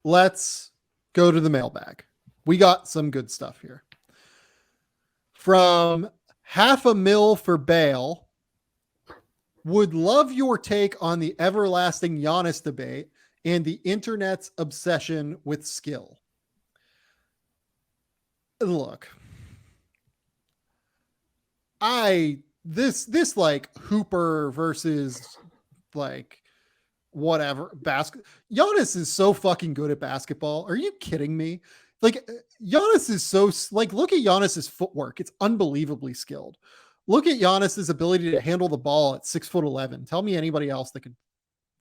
let's go to the mailbag. We got some good stuff here. From $500,000 for Bale. Would love your take on the everlasting Giannis debate and the internet's obsession with skill. Look, this like Hooper versus like whatever Giannis is so fucking good at basketball. Are you kidding me? Like Giannis is so like, look at Giannis's footwork. It's unbelievably skilled. Look at Giannis's ability to handle the ball at 6'11". Tell me anybody else that could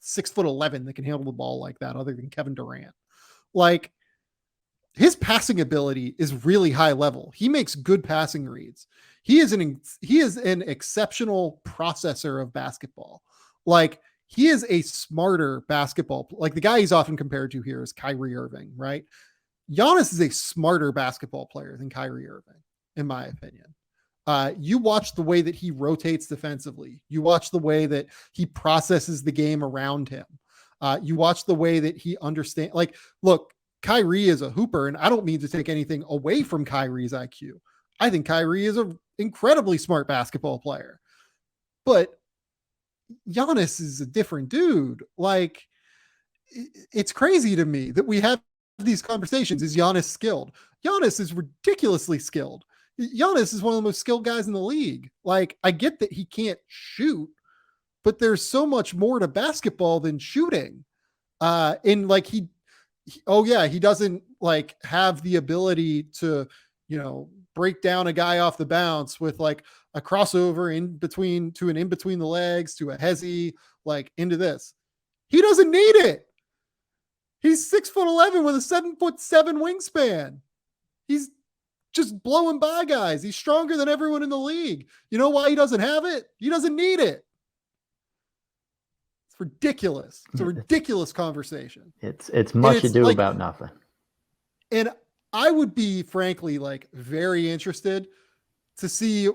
6'11" that can handle the ball like that other than Kevin Durant. Like his passing ability is really high level. He makes good passing reads. He is an exceptional processor of basketball. Like he is a smarter basketball. Like the guy he's often compared to here is Kyrie Irving, right? Giannis is a smarter basketball player than Kyrie Irving, in my opinion. You watch the way that he rotates defensively. You watch the way that he processes the game around him. You watch the way that he understands. Like, look, Kyrie is a hooper, and I don't mean to take anything away from Kyrie's IQ. I think Kyrie is an incredibly smart basketball player. But Giannis is a different dude. Like, it's crazy to me that we have these conversations. Is Giannis skilled? Giannis is ridiculously skilled. Giannis is one of the most skilled guys in the league. Like, I get that he can't shoot, but there's so much more to basketball than shooting. And like he doesn't like have the ability to, break down a guy off the bounce with like a crossover in between the legs to a hezzy, like into this. He doesn't need it. He's 6'11" with a 7'7" wingspan. He's just blowing by guys. He's stronger than everyone in the league. You know why he doesn't have it? He doesn't need it. It's ridiculous. It's a ridiculous conversation. It's much ado like, about nothing. And I would be frankly like very interested to see.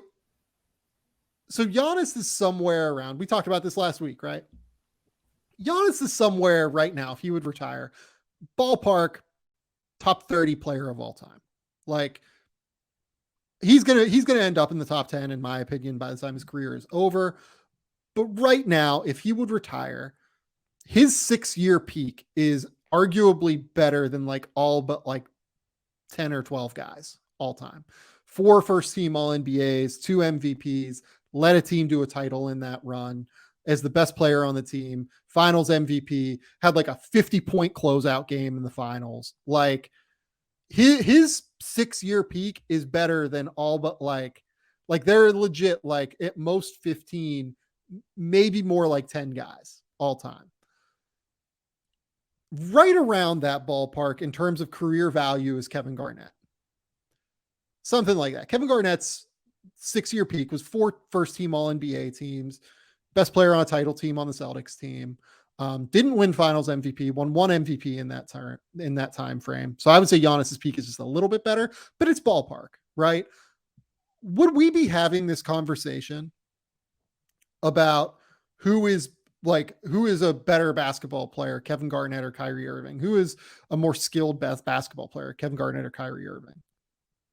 So Giannis is somewhere around, we talked about this last week, right? Giannis is somewhere right now, if he would retire, ballpark top 30 player of all time. Like, he's gonna end up in the top 10, in my opinion, by the time his career is over. But right now, if he would retire, his 6-year peak is arguably better than like all but like 10 or 12 guys all time. 4 first-team All-NBAs, 2 MVPs, led a team to a title in that run as the best player on the team, finals MVP, had like a 50-point closeout game in the finals. Like his 6-year peak is better than all but like they're legit, like at most 15, maybe more like 10 guys all time. Right around that ballpark in terms of career value is Kevin Garnett. Something like that. Kevin Garnett's 6-year peak was 4 first-team All-NBA teams, best player on a title team on the Celtics team. Didn't win finals MVP, won 1 MVP in that time frame. So I would say Giannis's peak is just a little bit better, but it's ballpark, right? Would we be having this conversation about who is a better basketball player, Kevin Garnett or Kyrie Irving? Who is a more skilled basketball player, Kevin Garnett or Kyrie Irving?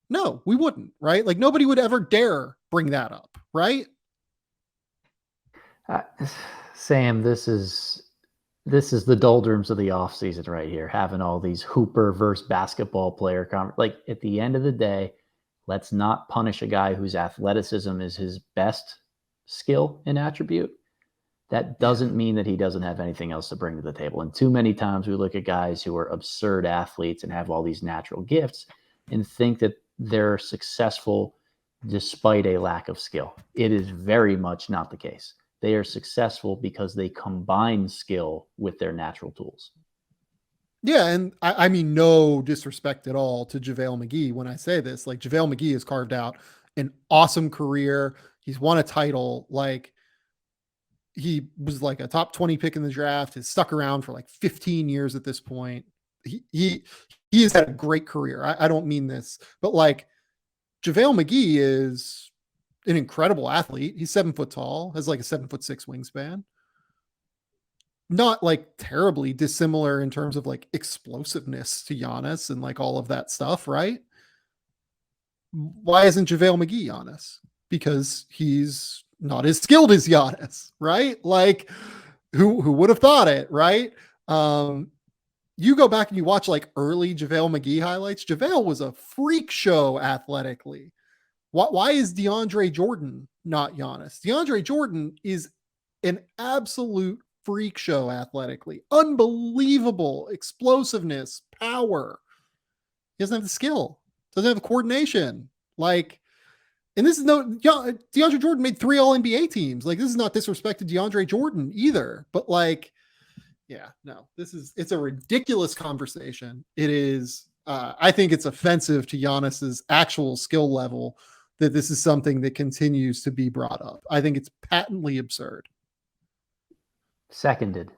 No, we wouldn't, right? Like nobody would ever dare bring that up, right? Sam, this is the doldrums of the offseason right here, having all these hooper versus basketball player like at the end of the day, let's not punish a guy whose athleticism is his best skill and attribute. That doesn't mean that he doesn't have anything else to bring to the table. And too many times we look at guys who are absurd athletes and have all these natural gifts and think that they're successful despite a lack of skill. It is very much not the case. They are successful because they combine skill with their natural tools. Yeah, and I mean no disrespect at all to JaVale McGee when I say this. Like JaVale McGee has carved out an awesome career. He's won a title. Like he was like a top 20 pick in the draft. Has stuck around for like 15 years at this point. He has had a great career. I don't mean this, but like JaVale McGee is an incredible athlete. He's 7 foot tall, has like a 7'6" wingspan. not like terribly dissimilar in terms of like explosiveness to Giannis and like all of that stuff, right? Why isn't JaVale McGee Giannis? Because he's not as skilled as Giannis, right? Like, who would have thought it, right? You go back and you watch like early JaVale McGee highlights. JaVale was a freak show athletically. Why is DeAndre Jordan not Giannis? DeAndre Jordan is an absolute freak show athletically. Unbelievable explosiveness, power. He doesn't have the skill, doesn't have the coordination. Like, and this is no, DeAndre Jordan made 3 All NBA teams. Like, this is not disrespect to DeAndre Jordan either, but like, yeah, no, it's a ridiculous conversation. It is, I think it's offensive to Giannis's actual skill level that this is something that continues to be brought up. I think it's patently absurd. Seconded.